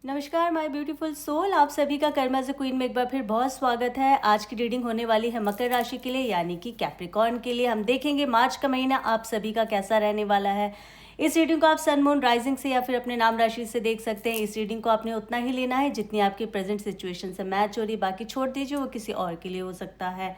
नमस्कार my beautiful soul, आप सभी का कर्म एज अ क्वीन में एक बार फिर बहुत स्वागत है। आज की रीडिंग होने वाली है मकर राशि के लिए यानी कि कैप्रिकॉर्न के लिए। हम देखेंगे मार्च का महीना आप सभी का कैसा रहने वाला है। इस रीडिंग को आप सन मून राइजिंग से या फिर अपने नाम राशि से देख सकते हैं। इस रीडिंग को आपने उतना ही लेना है जितनी आपकी प्रेजेंट सिचुएशन से मैच हो रही, बाकी छोड़ दीजिए, वो किसी और के लिए हो सकता है।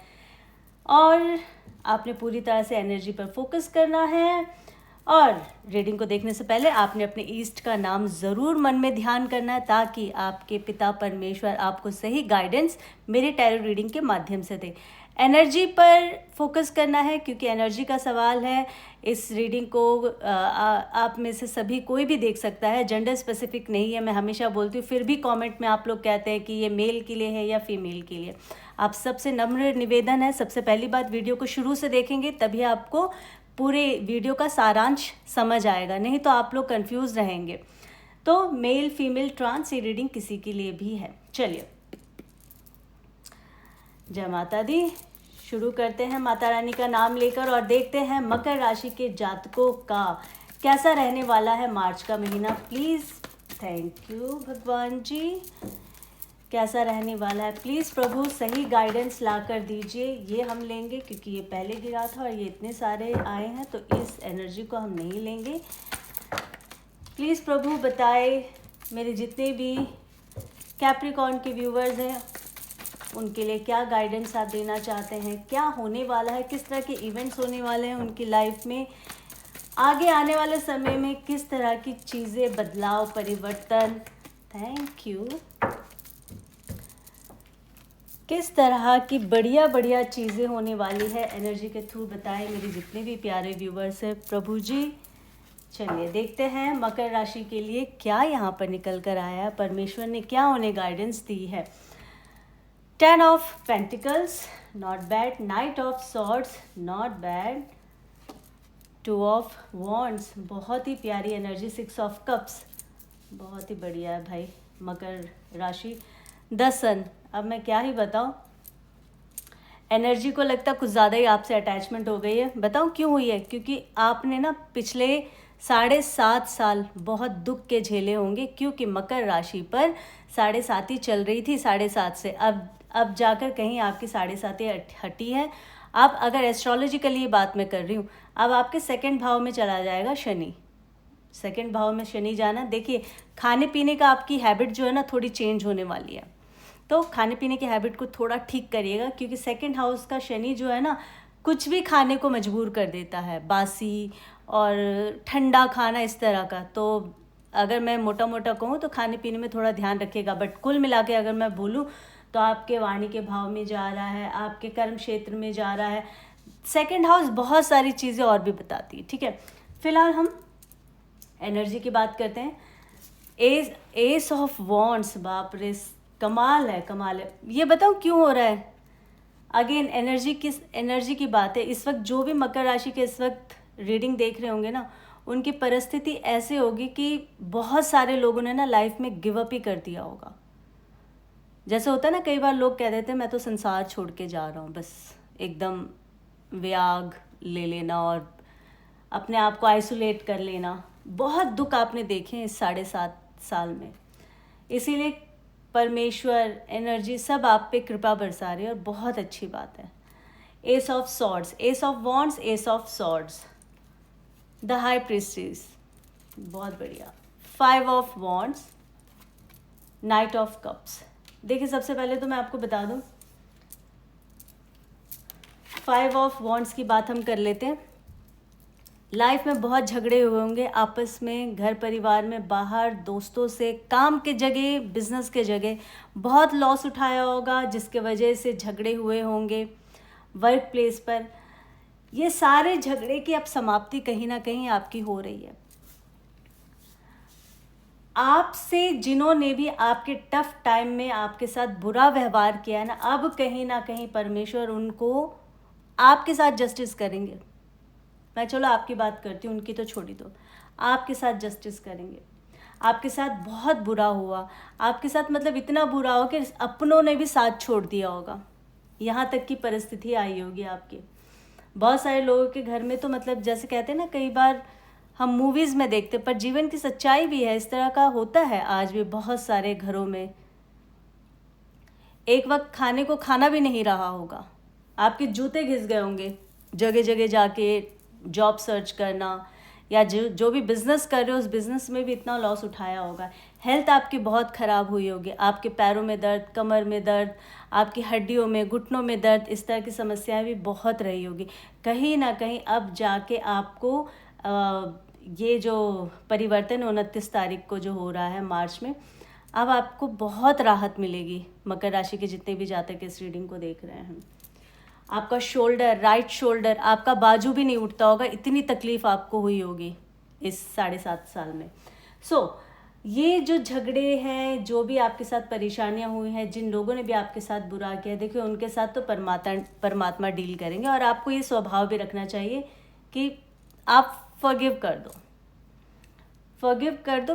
और आपने पूरी तरह से एनर्जी पर फोकस करना है। और रीडिंग को देखने से पहले आपने अपने ईस्ट का नाम ज़रूर मन में ध्यान करना है ताकि आपके पिता परमेश्वर आपको सही गाइडेंस मेरे टैरो रीडिंग के माध्यम से दे। एनर्जी पर फोकस करना है क्योंकि एनर्जी का सवाल है। इस रीडिंग को आप में से सभी कोई भी देख सकता है, जेंडर स्पेसिफिक नहीं है। मैं हमेशा बोलती हूँ, फिर भी कमेंट में आप लोग कहते हैं कि ये मेल के लिए है या फीमेल के लिए। आप सबसे नम्र निवेदन है, सबसे पहली बात वीडियो को शुरू से देखेंगे तभी आपको पूरे वीडियो का सारांश समझ आएगा, नहीं तो आप लोग कंफ्यूज रहेंगे। तो मेल फीमेल ट्रांस ये रीडिंग किसी के लिए भी है। चलिए, जय माता दी। शुरू करते हैं माता रानी का नाम लेकर और देखते हैं मकर राशि के जातकों का कैसा रहने वाला है मार्च का महीना। प्लीज़, थैंक यू भगवान जी। कैसा रहने वाला है प्लीज़ प्रभु सही गाइडेंस ला कर दीजिए। ये हम लेंगे क्योंकि ये पहले गिरा था और ये इतने सारे आए हैं तो इस एनर्जी को हम नहीं लेंगे। प्लीज़ प्रभु बताए मेरे जितने भी कैप्रिकॉर्न के व्यूवर्स हैं उनके लिए क्या गाइडेंस आप देना चाहते हैं, क्या होने वाला है, किस तरह के इवेंट्स होने वाले हैं उनकी लाइफ में, आगे आने वाले समय में किस तरह की चीज़ें, बदलाव, परिवर्तन, थैंक यू, किस तरह की बढ़िया बढ़िया चीज़ें होने वाली है एनर्जी के थ्रू बताएं मेरे जितने भी प्यारे व्यूवर्स हैं प्रभु जी। चलिए देखते हैं मकर राशि के लिए क्या यहाँ पर निकल कर आया है, परमेश्वर ने क्या उन्हें गाइडेंस दी है। 10 of pentacles, not bad. Night of swords, not bad. 2 of wands, बहुत ही प्यारी एनर्जी। 6 ऑफ कप्स, बहुत ही बढ़िया है भाई मकर राशि। 10 सन, अब मैं क्या ही बताऊं, एनर्जी को लगता कुछ ज़्यादा ही आपसे अटैचमेंट हो गई है। बताऊं क्यों हुई है? क्योंकि आपने ना पिछले 7.5 साल बहुत दुख के झेले होंगे, क्योंकि मकर राशि पर 7.5 ही चल रही थी 7.5 से। अब जाकर कहीं आपकी 7.5 हटी है। अब अगर एस्ट्रोलॉजिकली बात मैं कर रही हूँ, अब आपके सेकंड भाव में चला जाएगा शनि। सेकंड भाव में शनि जाना, देखिए खाने पीने का आपकी हैबिट जो है ना थोड़ी चेंज होने वाली है, तो खाने पीने की हैबिट को थोड़ा ठीक करिएगा क्योंकि सेकंड हाउस का शनि जो है ना कुछ भी खाने को मजबूर कर देता है, बासी और ठंडा खाना इस तरह का। तो अगर मैं मोटा मोटा कहूँ तो खाने पीने में थोड़ा ध्यान रखिएगा। बट कुल मिला के अगर मैं बोलूँ तो आपके वाणी के भाव में जा रहा है, आपके कर्म क्षेत्र में जा रहा है। सेकंड हाउस बहुत सारी चीज़ें और भी बताती है, ठीक है। फिलहाल हम एनर्जी की बात करते हैं। एस ऑफ वॉन्ड्स, बाप रे, कमाल है, कमाल है। ये बताऊँ क्यों हो रहा है? अगेन एनर्जी, किस एनर्जी की बात है? इस वक्त जो भी मकर राशि के इस वक्त रीडिंग देख रहे होंगे ना, उनकी परिस्थिति ऐसे होगी कि बहुत सारे लोगों ने ना लाइफ में गिव अप ही कर दिया होगा। जैसे होता है ना, कई बार लोग कह देते हैं मैं तो संसार छोड़ के जा रहा हूँ, बस एकदम व्याग ले लेना और अपने आप को आइसोलेट कर लेना। बहुत दुख आपने देखे हैं इस 7.5 साल में, इसीलिए परमेश्वर एनर्जी सब आप पे कृपा बरसा रही है और बहुत अच्छी बात है। S of swords, S of wands, S of swords, the high priestess, बहुत बढ़िया। 5 of wands, night of cups. देखिए सबसे पहले तो मैं आपको बता दूं, 5 ऑफ वॉन्ड्स की बात हम कर लेते हैं। लाइफ में बहुत झगड़े हुए होंगे आपस में, घर परिवार में, बाहर, दोस्तों से, काम के जगह, बिजनेस के जगह बहुत लॉस उठाया होगा जिसके वजह से झगड़े हुए होंगे वर्क प्लेस पर। ये सारे झगड़े की अब समाप्ति कहीं ना कहीं आपकी हो रही है। आपसे जिन्होंने भी आपके टफ टाइम में आपके साथ बुरा व्यवहार किया है ना, अब कहीं ना कहीं परमेश्वर उनको आपके साथ जस्टिस करेंगे। मैं चलो आपकी बात करती हूँ, उनकी तो छोड़ी दो, आपके साथ जस्टिस करेंगे। आपके साथ बहुत बुरा हुआ, आपके साथ मतलब इतना बुरा हो कि अपनों ने भी साथ छोड़ दिया होगा, यहाँ तक की परिस्थिति आई होगी आपकी। बहुत सारे लोगों के घर में तो मतलब जैसे कहते हैं ना, कई बार हम मूवीज़ में देखते, पर जीवन की सच्चाई भी है, इस तरह का होता है आज भी बहुत सारे घरों में। एक वक्त खाने को खाना भी नहीं रहा होगा, आपके जूते घिस गए होंगे जगह जगह जाके जॉब सर्च करना, या जो भी बिज़नेस कर रहे हो उस बिज़नेस में भी इतना लॉस उठाया होगा। हेल्थ आपकी बहुत ख़राब हुई होगी, आपके पैरों में दर्द, कमर में दर्द, आपकी हड्डियों में, घुटनों में दर्द, इस तरह की समस्याएं भी बहुत रही होगी। कहीं ना कहीं अब जाके आपको ये जो परिवर्तन 29 तारीख को जो हो रहा है मार्च में, अब आपको बहुत राहत मिलेगी। मकर राशि के जितने भी जातक इस रीडिंग को देख रहे हैं, आपका शोल्डर, राइट शोल्डर, आपका बाजू भी नहीं उठता होगा, इतनी तकलीफ आपको हुई होगी इस 7.5 साल में। ये जो झगड़े हैं, जो भी आपके साथ परेशानियां हुई हैं, जिन लोगों ने भी आपके साथ बुरा किया, देखिए उनके साथ तो परमात्मा डील करेंगे। और आपको ये स्वभाव भी रखना चाहिए कि आप फॉरगिव कर दो,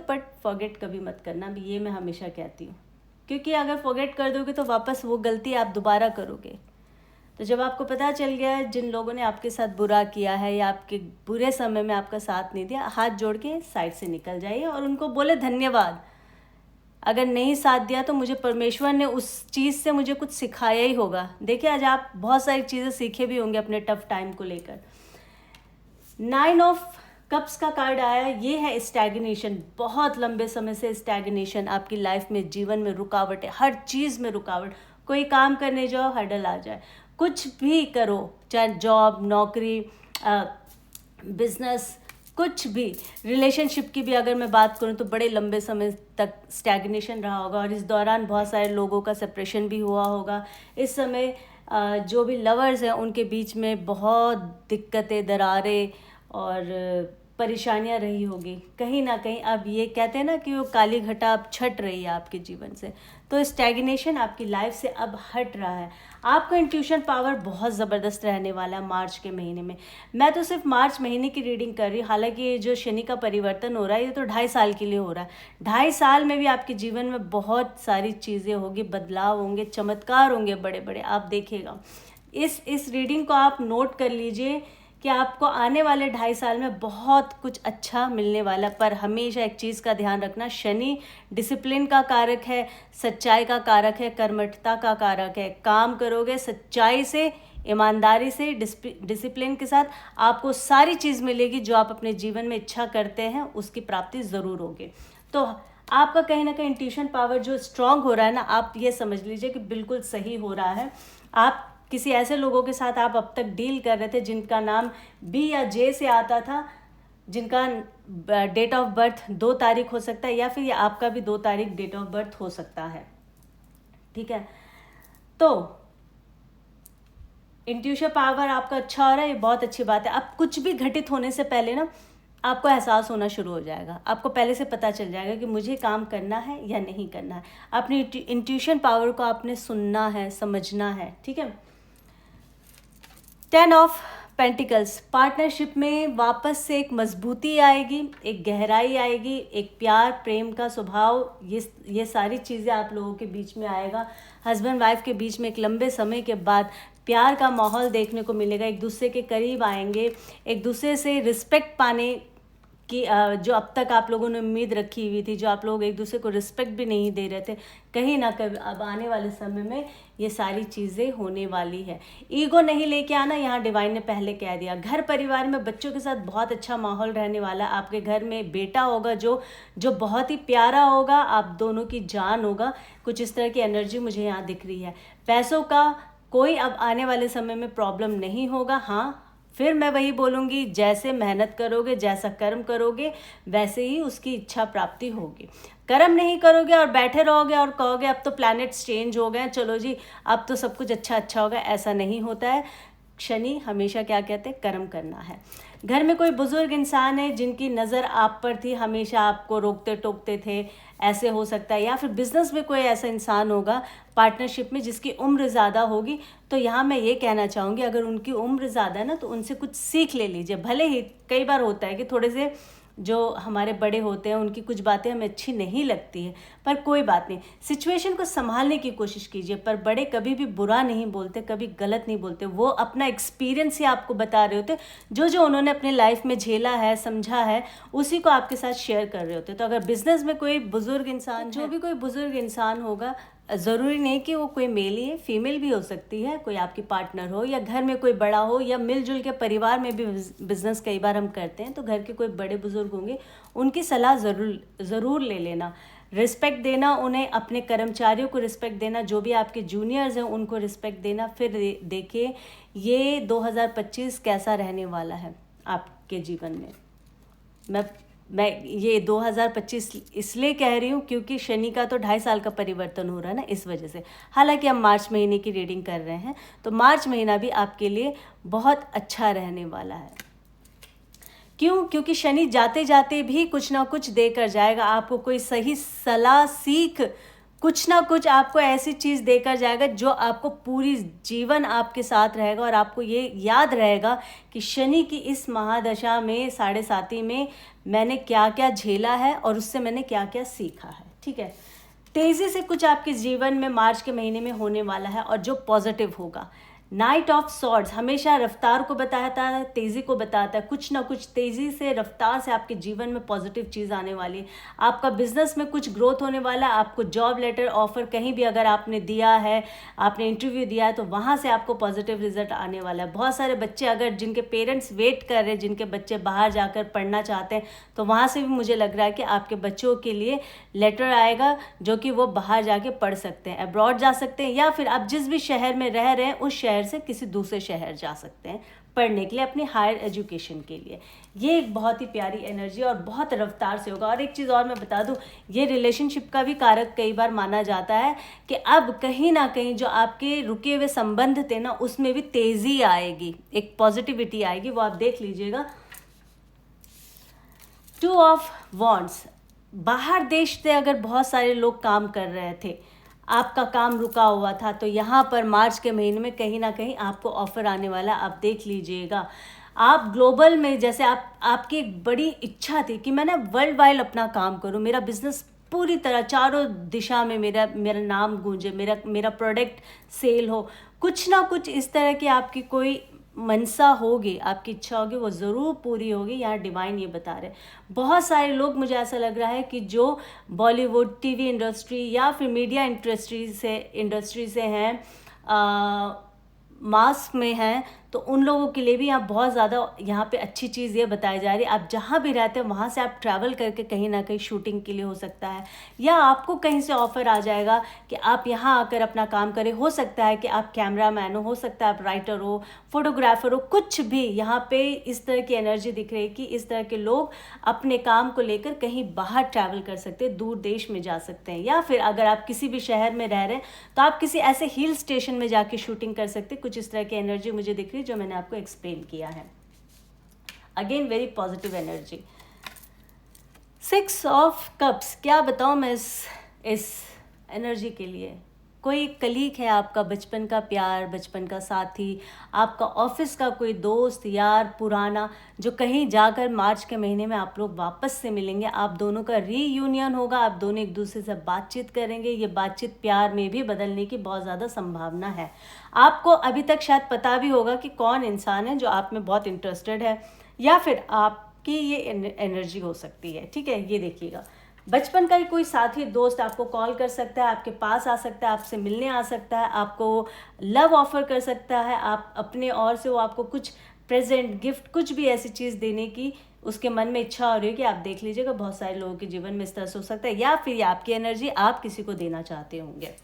बट फॉरगेट कभी मत करना भी, ये मैं हमेशा कहती हूँ। क्योंकि अगर फॉरगेट कर दोगे तो वापस वो गलती आप दोबारा करोगे। तो जब आपको पता चल गया है जिन लोगों ने आपके साथ बुरा किया है या आपके बुरे समय में आपका साथ नहीं दिया, हाथ जोड़ के साइड से निकल जाइए और उनको बोले धन्यवाद। अगर नहीं साथ दिया तो मुझे परमेश्वर ने उस चीज़ से मुझे कुछ सिखाया ही होगा। देखिए आज आप बहुत सारी चीज़ें सीखे भी होंगे अपने टफ टाइम को लेकर। 9 ऑफ कप्स का कार्ड आया, ये है स्टैग्नेशन। बहुत लंबे समय से स्टैग्नेशन आपकी लाइफ में, जीवन में रुकावट है, हर चीज़ में रुकावट। कोई काम करने जाओ हर्डल आ जाए, कुछ भी करो, चाहे जॉब, नौकरी, बिजनेस, कुछ भी, रिलेशनशिप की भी अगर मैं बात करूं तो बड़े लंबे समय तक स्टैग्नेशन रहा होगा। और इस दौरान बहुत सारे लोगों का सेपरेशन भी हुआ होगा। इस समय जो भी लवर्स हैं उनके बीच में बहुत दिक्कतें, दरारें और परेशानियां रही होगी। कहीं ना कहीं अब ये कहते हैं ना कि वो काली घटा अब छट रही है आपके जीवन से, तो स्टैग्नेशन आपकी लाइफ से अब हट रहा है। आपका इंट्यूशन पावर बहुत ज़बरदस्त रहने वाला है मार्च के महीने में। मैं तो सिर्फ मार्च महीने की रीडिंग कर रही हूँ, हालांकि ये जो शनि का परिवर्तन हो रहा है ये तो 2.5 साल के लिए हो रहा है। 2.5 साल में भी आपके जीवन में बहुत सारी चीज़ें होगी, बदलाव होंगे, चमत्कार होंगे बड़े बड़े, आप देखिएगा। इस रीडिंग को आप नोट कर लीजिए कि आपको आने वाले 2.5 साल में बहुत कुछ अच्छा मिलने वाला। पर हमेशा एक चीज़ का ध्यान रखना, शनि डिसिप्लिन का कारक है, सच्चाई का कारक है, कर्मठता का कारक है। काम करोगे सच्चाई से, ईमानदारी से, डिसिप्लिन के साथ, आपको सारी चीज़ मिलेगी जो आप अपने जीवन में इच्छा करते हैं, उसकी प्राप्ति ज़रूर होगी। तो आपका कहीं ना कहीं इंट्यूशन पावर जो स्ट्रांग हो रहा है ना, आप ये समझ लीजिए कि बिल्कुल सही हो रहा है। आप किसी ऐसे लोगों के साथ आप अब तक डील कर रहे थे जिनका नाम बी या जे से आता था, जिनका डेट ऑफ बर्थ 2 तारीख हो सकता है, या फिर आपका भी 2 तारीख डेट ऑफ बर्थ हो सकता है। ठीक है, तो इंट्यूशन पावर आपका अच्छा हो रहा है, ये बहुत अच्छी बात है। अब कुछ भी घटित होने से पहले ना आपको एहसास होना शुरू हो जाएगा, आपको पहले से पता चल जाएगा कि मुझे काम करना है या नहीं करना है। अपनी इंट्यूशन पावर को आपने सुनना है, समझना है। ठीक है, 10 ऑफ पेंटिकल्स, पार्टनरशिप में वापस से एक मजबूती आएगी, एक गहराई आएगी, एक प्यार, प्रेम का स्वभाव, ये सारी चीज़ें आप लोगों के बीच में आएगा। हस्बैंड वाइफ के बीच में एक लंबे समय के बाद प्यार का माहौल देखने को मिलेगा, एक दूसरे के करीब आएंगे, एक दूसरे से रिस्पेक्ट पाने कि जो अब तक आप लोगों ने उम्मीद रखी हुई थी, जो आप लोग एक दूसरे को रिस्पेक्ट भी नहीं दे रहे थे, कहीं ना कहीं अब आने वाले समय में ये सारी चीज़ें होने वाली है। ईगो नहीं लेके आना, यहाँ डिवाइन ने पहले कह दिया। घर परिवार में बच्चों के साथ बहुत अच्छा माहौल रहने वाला। आपके घर में बेटा होगा जो बहुत ही प्यारा होगा, आप दोनों की जान होगा, कुछ इस तरह की एनर्जी मुझे यहाँ दिख रही है। पैसों का कोई अब आने वाले समय में प्रॉब्लम नहीं होगा। हाँ, फिर मैं वही बोलूँगी, जैसे मेहनत करोगे, जैसा कर्म करोगे, वैसे ही उसकी इच्छा प्राप्ति होगी। कर्म नहीं करोगे और बैठे रहोगे और कहोगे अब तो प्लैनेट्स चेंज हो गए, चलो जी अब तो सब कुछ अच्छा होगा, ऐसा नहीं होता है। शनि हमेशा क्या कहते हैं, कर्म करना है। घर में कोई बुजुर्ग इंसान है जिनकी नज़र आप पर थी, हमेशा आपको रोकते टोकते थे, ऐसे हो सकता है। या फिर बिजनेस में कोई ऐसा इंसान होगा पार्टनरशिप में जिसकी उम्र ज़्यादा होगी, तो यहाँ मैं ये कहना चाहूँगी अगर उनकी उम्र ज़्यादा है ना तो उनसे कुछ सीख ले लीजिए। भले ही कई बार होता है कि थोड़े से जो हमारे बड़े होते हैं उनकी कुछ बातें हमें अच्छी नहीं लगती है, पर कोई बात नहीं, सिचुएशन को संभालने की कोशिश कीजिए। पर बड़े कभी भी बुरा नहीं बोलते, कभी गलत नहीं बोलते, वो अपना एक्सपीरियंस ही आपको बता रहे होते, जो जो उन्होंने अपने लाइफ में झेला है, समझा है, उसी को आपके साथ शेयर कर रहे होते। तो अगर बिजनेस में कोई बुजुर्ग इंसान, जो भी कोई बुजुर्ग इंसान होगा, ज़रूरी नहीं कि वो कोई मेल ही है, फीमेल भी हो सकती है, कोई आपकी पार्टनर हो या घर में कोई बड़ा हो या मिलजुल के परिवार में भी बिज़नेस कई बार हम करते हैं, तो घर के कोई बड़े बुजुर्ग होंगे, उनकी सलाह ज़रूर ले लेना। रिस्पेक्ट देना उन्हें, अपने कर्मचारियों को रिस्पेक्ट देना, जो भी आपके जूनियर्स हैं उनको रिस्पेक्ट देना। फिर देखिए ये 2025 कैसा रहने वाला है आपके जीवन में। मैं ये 2025 इसलिए कह रही हूँ क्योंकि शनि का तो 2.5 साल का परिवर्तन हो रहा है ना, इस वजह से। हालांकि हम मार्च महीने की रीडिंग कर रहे हैं, तो मार्च महीना भी आपके लिए बहुत अच्छा रहने वाला है। क्यों? क्योंकि शनि जाते जाते भी कुछ ना कुछ देकर जाएगा आपको, कोई सही सलाह, सीख, कुछ ना कुछ आपको ऐसी चीज़ देकर जाएगा जो आपको पूरी जीवन आपके साथ रहेगा। और आपको ये याद रहेगा कि शनि की इस महादशा में, 7.5 में मैंने क्या क्या झेला है और उससे मैंने क्या क्या सीखा है। ठीक है, तेज़ी से कुछ आपके जीवन में मार्च के महीने में होने वाला है और जो पॉजिटिव होगा। नाइट ऑफ सॉर्ड्स हमेशा रफ्तार को बताता है, तेज़ी को बताता है। कुछ ना कुछ तेज़ी से, रफ्तार से आपके जीवन में पॉजिटिव चीज़ आने वाली है। आपका बिजनेस में कुछ ग्रोथ होने वाला है। आपको जॉब लेटर, ऑफर कहीं भी अगर आपने दिया है, आपने इंटरव्यू दिया है, तो वहाँ से आपको पॉजिटिव रिजल्ट आने वाला है। बहुत सारे बच्चे अगर जिनके पेरेंट्स वेट कर रहे हैं, जिनके बच्चे बाहर जाकर पढ़ना चाहते हैं, तो वहाँ से भी मुझे लग रहा है कि आपके बच्चों के लिए लेटर आएगा जो कि वो बाहर जाके पढ़ सकते हैं, अब्रॉड जा सकते हैं, या फिर आप जिस भी शहर में रह रहे हैं उस शहर से किसी दूसरे शहर जा सकते हैं पढ़ने के लिए, अपनी हायर एजुकेशन के लिए। ये एक बहुत ही प्यारी एनर्जी और बहुत रफ्तार से होगा। और एक चीज़ और मैं बता दूं, ये रिलेशनशिप का भी कारक कई बार माना जाता है कि अब कहीं ना कहीं जो आपके रुके हुए संबंध थे ना, उसमें भी तेज़ी आएगी, एक पॉजिटिविटी आएगी, वो आप देख लीजिएगा। 2 ऑफ वॉन्ड्स, बाहर देश से अगर बहुत सारे लोग काम कर रहे थे, आपका काम रुका हुआ था, तो यहाँ पर मार्च के महीने में कहीं ना कहीं आपको ऑफ़र आने वाला, आप देख लीजिएगा। आप ग्लोबल में, जैसे आपकी एक बड़ी इच्छा थी कि मैं ना वर्ल्ड वाइड अपना काम करूँ, मेरा बिजनेस पूरी तरह चारों दिशा में मेरा नाम गूंजे, मेरा प्रोडक्ट सेल हो, कुछ ना कुछ इस तरह की आपकी कोई मनसा होगी, आपकी इच्छा होगी, वो ज़रूर पूरी होगी। यहाँ डिवाइन ये बता रहे। बहुत सारे लोग, मुझे ऐसा लग रहा है कि जो बॉलीवुड, टीवी इंडस्ट्री या फिर मीडिया इंडस्ट्री से हैं, मास में हैं, तो उन लोगों के लिए भी यहाँ बहुत ज़्यादा यहाँ पे अच्छी चीज़ ये बताई जा रही है। आप जहाँ भी रहते हैं वहाँ से आप ट्रैवल करके कहीं ना कहीं शूटिंग के लिए हो सकता है, या आपको कहीं से ऑफ़र आ जाएगा कि आप यहाँ आकर अपना काम करें। हो सकता है कि आप कैमरामैन हो सकता है आप राइटर हो, फोटोग्राफर हो, कुछ भी। यहाँ पे इस तरह की एनर्जी दिख रही है कि इस तरह के लोग अपने काम को लेकर कहीं बाहर ट्रैवल कर सकते हैं, दूर देश में जा सकते हैं, या फिर अगर आप किसी भी शहर में रह रहे हैं तो आप किसी ऐसे हिल स्टेशन में जाके शूटिंग कर सकते हैं। कुछ इस तरह की एनर्जी मुझे दिख रही है जो मैंने आपको एक्सप्लेन किया है। Again very positive energy. 6 of cups, क्या बताऊं मैं इस एनर्जी के लिए। कोई कलीग है आपका, बचपन का प्यार, बचपन का साथी, आपका ऑफिस का कोई दोस्त, यार पुराना, जो कहीं जाकर मार्च के महीने में आप लोग वापस से मिलेंगे। आप दोनों का रीयूनियन होगा, आप दोनों एक दूसरे से बातचीत करेंगे। ये बातचीत प्यार में भी बदलने की बहुत ज़्यादा संभावना है। आपको अभी तक शायद पता भी होगा कि कौन इंसान है जो आप में बहुत इंटरेस्टेड है, या फिर आपकी ये एनर्जी हो सकती है। ठीक है, ये देखिएगा। बचपन का ही कोई साथी, दोस्त आपको कॉल कर सकता है, आपके पास आ सकता है, आपसे मिलने आ सकता है, आपको लव ऑफर कर सकता है। आप अपने ओर से वो आपको कुछ प्रेजेंट, गिफ्ट, कुछ भी ऐसी चीज़ देने की उसके मन में इच्छा हो रही है कि आप देख लीजिएगा। बहुत सारे लोगों के जीवन में इस तरह से हो सकता है, या फिर ये आपकी एनर्जी आप किसी को देना चाहते होंगे।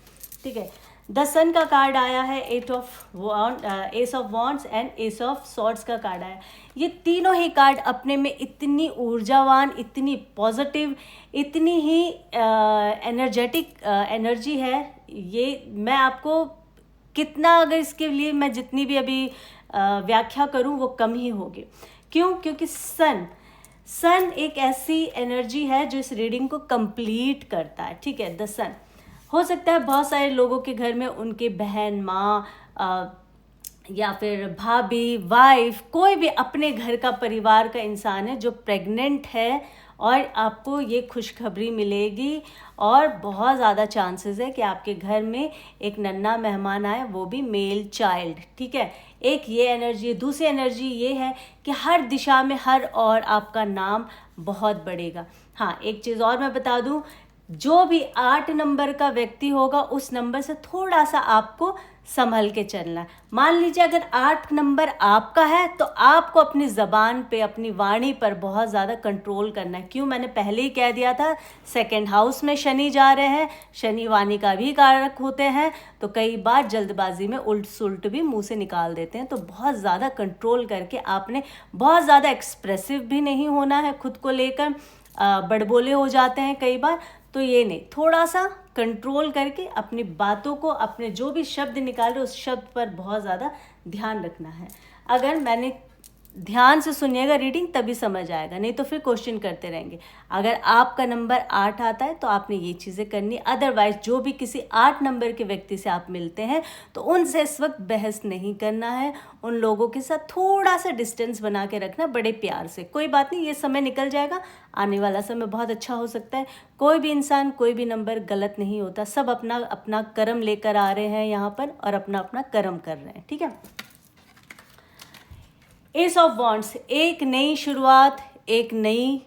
ठीक है, द सन का कार्ड आया है, S of wands and S of swords का कार्ड आया। ये तीनों ही कार्ड अपने में इतनी ऊर्जावान, इतनी पॉजिटिव, इतनी ही एनर्जेटिक एनर्जी है। ये मैं आपको कितना, अगर इसके लिए मैं जितनी भी अभी व्याख्या करूं वो कम ही होगी। क्यों? क्योंकि सन एक ऐसी एनर्जी है जो इस रीडिंग को कंप्लीट करता है। ठीक है, द सन। हो सकता है बहुत सारे लोगों के घर में उनके बहन, माँ या फिर भाभी, वाइफ, कोई भी अपने घर का, परिवार का इंसान है जो प्रेग्नेंट है और आपको ये खुशखबरी मिलेगी और बहुत ज़्यादा चांसेस है कि आपके घर में एक नन्हा मेहमान आए, वो भी मेल चाइल्ड, ठीक है। एक ये एनर्जी है। दूसरी एनर्जी ये है कि हर दिशा में हर और आपका नाम बहुत बढ़ेगा। हाँ, एक चीज़ और मैं बता दूं, जो भी 8 नंबर का व्यक्ति होगा उस नंबर से थोड़ा सा आपको संभल के चलना है। मान लीजिए अगर 8 नंबर आपका है तो आपको अपनी ज़बान पे, अपनी वाणी पर बहुत ज़्यादा कंट्रोल करना है। क्यों? मैंने पहले ही कह दिया था, सेकंड हाउस में शनि जा रहे हैं, शनि वाणी का भी कारक होते हैं, तो कई बार जल्दबाजी में उल्ट सुल्ट भी मुंह से निकाल देते हैं। तो बहुत ज़्यादा कंट्रोल करके आपने, बहुत ज़्यादा एक्सप्रेसिव भी नहीं होना है खुद को लेकर, बड़बोले हो जाते हैं कई बार, तो ये नहीं, थोड़ा सा कंट्रोल करके अपनी बातों को, अपने जो भी शब्द निकाल रहे उस शब्द पर बहुत ज़्यादा ध्यान रखना है। अगर मैंने, ध्यान से सुनिएगा रीडिंग, तभी समझ आएगा, नहीं तो फिर क्वेश्चन करते रहेंगे। अगर आपका नंबर 8 आता है तो आपने ये चीज़ें करनी। अदरवाइज जो भी किसी 8 नंबर के व्यक्ति से आप मिलते हैं तो उनसे इस वक्त बहस नहीं करना है, उन लोगों के साथ थोड़ा सा डिस्टेंस बना के रखना, बड़े प्यार से। कोई बात नहीं, ये समय निकल जाएगा, आने वाला समय बहुत अच्छा हो सकता है। कोई भी इंसान, कोई भी नंबर गलत नहीं होता, सब अपना अपना कर्म लेकर आ रहे हैं यहाँ पर और अपना अपना कर्म कर रहे हैं, ठीक है। एस ऑफ वॉन्ड्स, एक नई शुरुआत, एक नई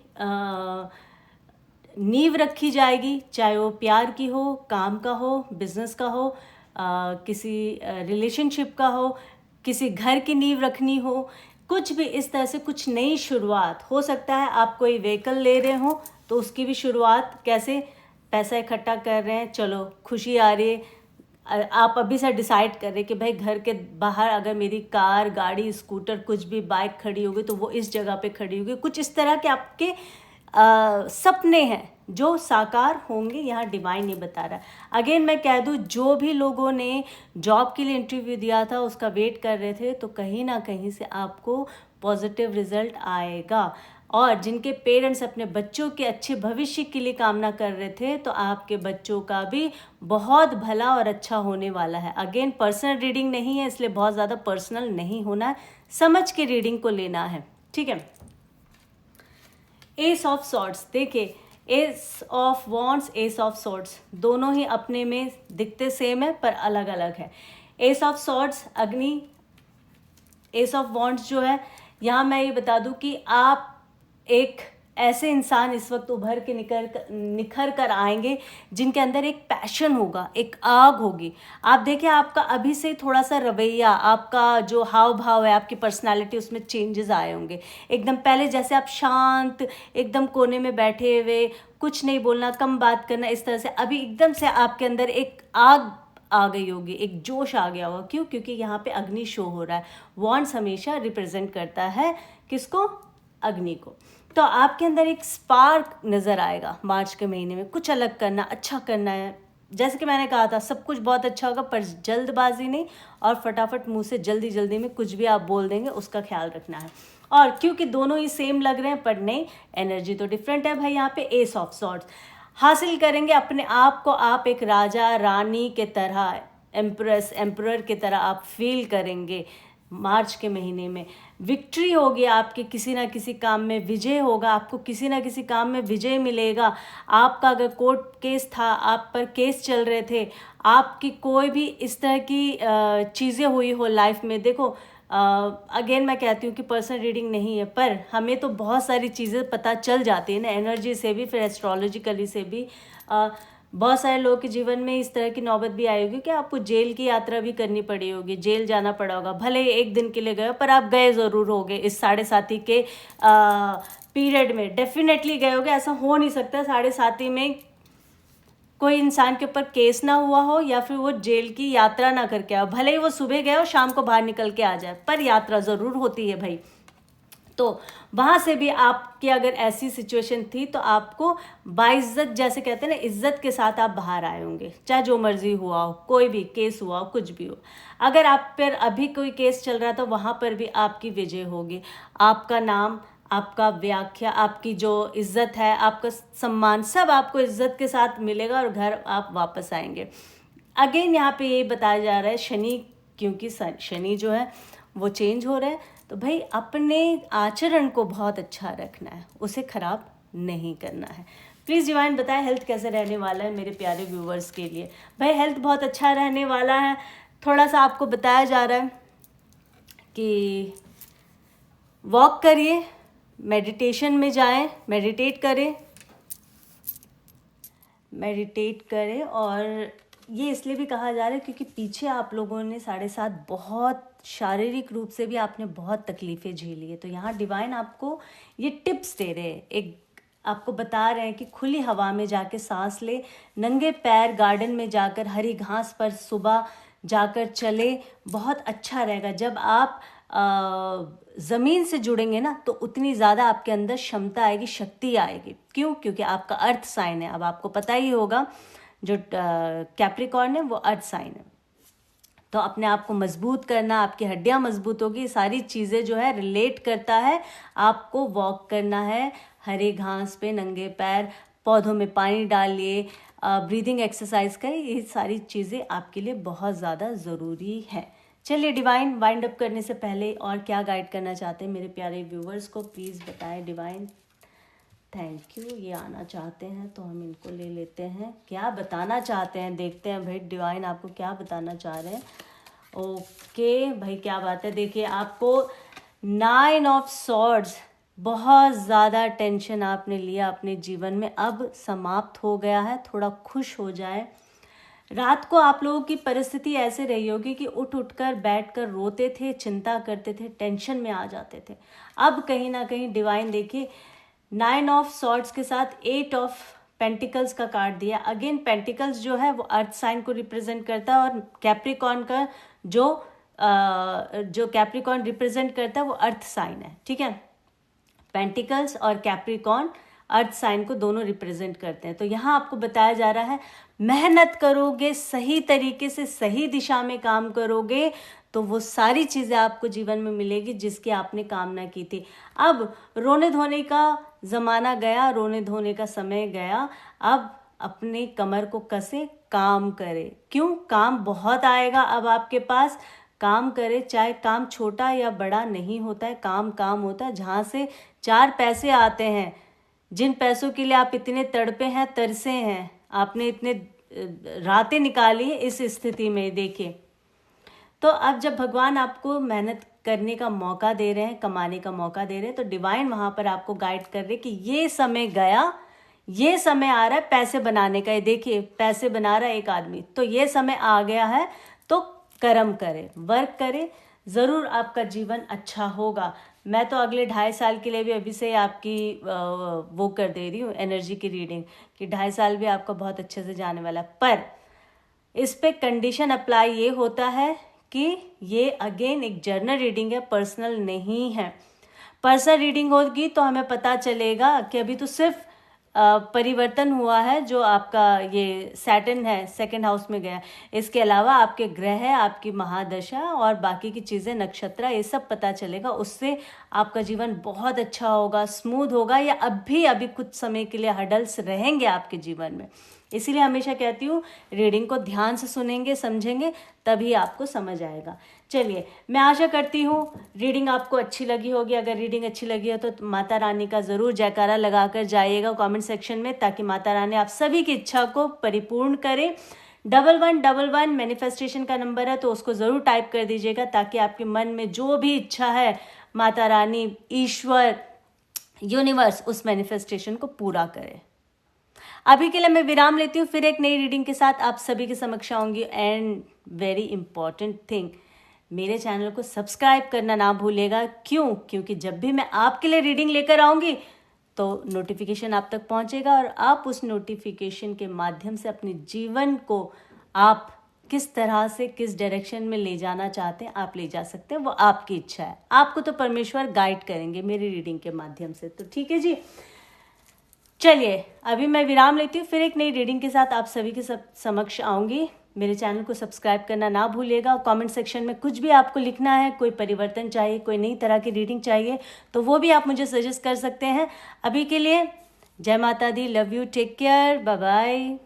नींव रखी जाएगी, चाहे वो प्यार की हो, काम का हो, बिजनेस का हो, किसी रिलेशनशिप का हो, किसी घर की नींव रखनी हो, कुछ भी इस तरह से कुछ नई शुरुआत हो सकता है। आप कोई व्हीकल ले रहे हो तो उसकी भी शुरुआत, कैसे पैसा इकट्ठा कर रहे हैं, चलो खुशी आ रही है, आप अभी से डिसाइड कर रहे कि भाई घर के बाहर अगर मेरी कार, गाड़ी, स्कूटर, कुछ भी बाइक खड़ी होगी तो वो इस जगह पे खड़ी होगी। कुछ इस तरह के आपके सपने हैं जो साकार होंगे, यहाँ डिवाइन ये बता रहा है। अगेन मैं कह दूँ, जो भी लोगों ने जॉब के लिए इंटरव्यू दिया था, उसका वेट कर रहे थे, तो कहीं ना कहीं से आपको पॉजिटिव रिजल्ट आएगा। और जिनके पेरेंट्स अपने बच्चों के अच्छे भविष्य के लिए कामना कर रहे थे, तो आपके बच्चों का भी बहुत भला और अच्छा होने वाला है। अगेन पर्सनल रीडिंग नहीं है, इसलिए बहुत ज़्यादा पर्सनल नहीं होना है, समझ के रीडिंग को लेना है, ठीक है। एस ऑफ सॉर्ड्स, देखिए S of wands, S of swords दोनों ही अपने में दिखते सेम है पर अलग अलग है। एस ऑफ सॉर्ड्स अग्नि, एस ऑफ वॉन्ड्स जो है, यहाँ मैं ये बता दूँ कि आप एक ऐसे इंसान इस वक्त उभर के निखर कर आएंगे जिनके अंदर एक पैशन होगा, एक आग होगी। आप देखिए, आपका अभी से थोड़ा सा रवैया, आपका जो हाव भाव है, आपकी पर्सनालिटी, उसमें चेंजेस आए होंगे। एकदम पहले जैसे आप शांत, एकदम कोने में बैठे हुए, कुछ नहीं बोलना, कम बात करना, इस तरह से अभी एकदम से आपके अंदर एक आग आ गई होगी, एक जोश आ गया होगा। क्यों? क्योंकि यहाँ पे अग्नि शो हो रहा है। वॉन्ड्स हमेशा रिप्रेजेंट करता है किसको? अग्नि को। तो आपके अंदर एक स्पार्क नज़र आएगा मार्च के महीने में, कुछ अलग करना, अच्छा करना है। जैसे कि मैंने कहा था, सब कुछ बहुत अच्छा होगा, पर जल्दबाजी नहीं और फटाफट मुंह से जल्दी जल्दी में कुछ भी आप बोल देंगे, उसका ख्याल रखना है। और क्योंकि दोनों ही सेम लग रहे हैं, पर नहीं, एनर्जी तो डिफरेंट है भाई। यहाँ पे एस ऑफ सॉर्ड्स हासिल करेंगे अपने आप को, आप एक राजा रानी के तरह, एम्प्रेस एम्परर की तरह आप फील करेंगे। मार्च के महीने में विक्ट्री होगी आपके, किसी ना किसी काम में विजय होगा, आपको किसी ना किसी काम में विजय मिलेगा। आपका अगर कोर्ट केस था, आप पर केस चल रहे थे, आपकी कोई भी इस तरह की चीज़ें हुई हो लाइफ में, देखो अगेन मैं कहती हूँ कि पर्सनल रीडिंग नहीं है, पर हमें तो बहुत सारी चीज़ें पता चल जाती है ना, एनर्जी से भी, फिर एस्ट्रोलॉजिकली से भी। बहुत सारे लोगों के जीवन में इस तरह की नौबत भी आई होगी कि आपको जेल की यात्रा भी करनी पड़ी होगी, जेल जाना पड़ा होगा। भले ही एक दिन के लिए गए, पर आप गए ज़रूर होगे। इस 7.5 के पीरियड में डेफिनेटली गए होगे। ऐसा हो नहीं सकता 7.5 में कोई इंसान के ऊपर केस ना हुआ हो या फिर वो जेल की यात्रा ना करके आओ। भले ही वो सुबह गए हो, शाम को बाहर निकल के आ जाए, पर यात्रा ज़रूर होती है भाई। तो वहाँ से भी आपकी अगर ऐसी सिचुएशन थी तो आपको बाइज्जत, जैसे कहते हैं ना, इज्जत के साथ आप बाहर आए होंगे, चाहे जो मर्जी हुआ हो, कोई भी केस हुआ हो, कुछ भी हो। अगर आप पर अभी कोई केस चल रहा था, वहाँ पर भी आपकी विजय होगी। आपका नाम, आपका व्याख्या, आपकी जो इज्जत है, आपका सम्मान, सब आपको इज्जत के साथ मिलेगा और घर आप वापस आएंगे। अगेन यहाँ पे यही बताया जा रहा है, शनि, क्योंकि शनि जो है वो चेंज हो रहा है, तो भाई अपने आचरण को बहुत अच्छा रखना है, उसे खराब नहीं करना है। प्लीज़ डिवाइन बताएं हेल्थ कैसे रहने वाला है मेरे प्यारे व्यूवर्स के लिए। भाई हेल्थ बहुत अच्छा रहने वाला है। थोड़ा सा आपको बताया जा रहा है कि वॉक करिए, मेडिटेशन में जाएं, मेडिटेट करें। और ये इसलिए भी कहा जा रहा है क्योंकि पीछे आप लोगों ने 7.5 बहुत शारीरिक रूप से भी आपने बहुत तकलीफ़ें झेली है। तो यहाँ डिवाइन आपको ये टिप्स दे रहे हैं, एक आपको बता रहे हैं कि खुली हवा में जाके सांस ले, नंगे पैर गार्डन में जाकर हरी घास पर सुबह जाकर चले, बहुत अच्छा रहेगा। जब आप ज़मीन से जुड़ेंगे ना तो उतनी ज़्यादा आपके अंदर क्षमता आएगी, शक्ति आएगी। क्यों? क्योंकि आपका अर्थ साइन है। अब आपको पता ही होगा जो कैप्रिकॉर्न है वो अर्थ साइन है। तो अपने आप को मजबूत करना, आपकी हड्डियां मजबूत होगी, सारी चीज़ें जो है रिलेट करता है। आपको वॉक करना है हरे घास पे, नंगे पैर, पौधों में पानी डालिए, ब्रीदिंग एक्सरसाइज करें। ये सारी चीज़ें आपके लिए बहुत ज़्यादा ज़रूरी है। चलिए डिवाइन वाइंड अप करने से पहले और क्या गाइड करना चाहते हैं मेरे प्यारे व्यूवर्स को, प्लीज़ बताएं डिवाइन। Thank you. ये आना चाहते हैं तो हम इनको ले लेते हैं। क्या बताना चाहते हैं देखते हैं भाई डिवाइन आपको क्या बताना चाह रहे हैं। ओके भाई क्या बात है। देखिए आपको 9 ऑफ सॉर्ड्स, बहुत ज़्यादा टेंशन आपने लिया अपने जीवन में, अब समाप्त हो गया है। थोड़ा खुश हो जाए। रात को आप लोगों की परिस्थिति ऐसे रही होगी कि उठकर बैठकर रोते थे, चिंता करते थे, टेंशन में आ जाते थे। अब कहीं ना कहीं डिवाइन देखिए 9 ऑफ सॉर्ड्स के साथ 8 ऑफ पेंटिकल्स का कार्ड दिया। अगेन पेंटिकल्स जो है वो अर्थ साइन को रिप्रेजेंट करता है और कैप्रिकॉर्न का जो कैप्रिकॉर्न रिप्रेजेंट करता है वो अर्थ साइन है। ठीक है, पेंटिकल्स और कैप्रिकॉर्न अर्थ साइन को दोनों रिप्रेजेंट करते हैं। तो यहाँ आपको बताया जा रहा है मेहनत करोगे, सही तरीके से सही दिशा में काम करोगे तो वो सारी चीज़ें आपको जीवन में मिलेगी जिसकी आपने कामना की थी। अब रोने धोने का ज़माना गया, रोने धोने का समय गया। अब अपने कमर को कसे, काम करे। क्यों? काम बहुत आएगा अब आपके पास। काम करे, चाहे काम छोटा या बड़ा नहीं होता है, काम काम होता है। जहाँ से 4 पैसे आते हैं, जिन पैसों के लिए आप इतने तड़पे हैं, तरसे हैं, आपने इतने रातें निकाली इस स्थिति में, देखिए। तो अब जब भगवान आपको मेहनत करने का मौका दे रहे हैं, कमाने का मौका दे रहे हैं, तो डिवाइन वहाँ पर आपको गाइड कर रहे कि ये समय गया, ये समय आ रहा है पैसे बनाने का। ये देखिए पैसे बना रहा है एक आदमी, तो ये समय आ गया है, तो कर्म करे, वर्क करे, ज़रूर आपका जीवन अच्छा होगा। मैं तो अगले 2.5 साल के लिए भी अभी से आपकी वो कर दे रही हूँ एनर्जी की रीडिंग कि 2.5 साल भी आपका बहुत अच्छे से जाने वाला है। पर इस पे कंडीशन अप्लाई ये होता है कि ये अगेन एक जर्नल रीडिंग है, पर्सनल नहीं है। पर्सनल रीडिंग होगी तो हमें पता चलेगा कि अभी तो सिर्फ परिवर्तन हुआ है, जो आपका ये सैटर्न है 2nd हाउस में गया। इसके अलावा आपके ग्रह, आपकी महादशा और बाकी की चीज़ें, नक्षत्र, ये सब पता चलेगा। उससे आपका जीवन बहुत अच्छा होगा, स्मूथ होगा, या अभी कुछ समय के लिए हडल्स रहेंगे आपके जीवन में। इसीलिए हमेशा कहती हूँ रीडिंग को ध्यान से सुनेंगे, समझेंगे, तभी आपको समझ आएगा। चलिए, मैं आशा करती हूँ रीडिंग आपको अच्छी लगी होगी। अगर रीडिंग अच्छी लगी हो तो माता रानी का ज़रूर जयकारा लगाकर जाइएगा कमेंट सेक्शन में, ताकि माता रानी आप सभी की इच्छा को परिपूर्ण करें। 1111 मैनिफेस्टेशन का नंबर है, तो उसको ज़रूर टाइप कर दीजिएगा, ताकि आपके मन में जो भी इच्छा है माता रानी, ईश्वर, यूनिवर्स उस मैनिफेस्टेशन को पूरा करे। अभी के लिए मैं विराम लेती हूँ, फिर एक नई रीडिंग के साथ आप सभी के समक्ष आऊँगी। एंड वेरी इंपॉर्टेंट थिंग, मेरे चैनल को सब्सक्राइब करना ना भूलिएगा। क्यों? क्योंकि जब भी मैं आपके लिए रीडिंग लेकर आऊँगी तो नोटिफिकेशन आप तक पहुँचेगा, और आप उस नोटिफिकेशन के माध्यम से अपने जीवन को आप किस तरह से, किस डायरेक्शन में ले जाना चाहते हैं, आप ले जा सकते हैं। वो आपकी इच्छा है। आपको तो परमेश्वर गाइड करेंगे मेरी रीडिंग के माध्यम से। तो ठीक है जी, चलिए अभी मैं विराम लेती हूँ, फिर एक नई रीडिंग के साथ आप सभी के समक्ष आऊँगी। मेरे चैनल को सब्सक्राइब करना ना भूलिएगा। कमेंट सेक्शन में कुछ भी आपको लिखना है, कोई परिवर्तन चाहिए, कोई नई तरह की रीडिंग चाहिए, तो वो भी आप मुझे सजेस्ट कर सकते हैं। अभी के लिए जय माता दी, love you, take care, bye bye.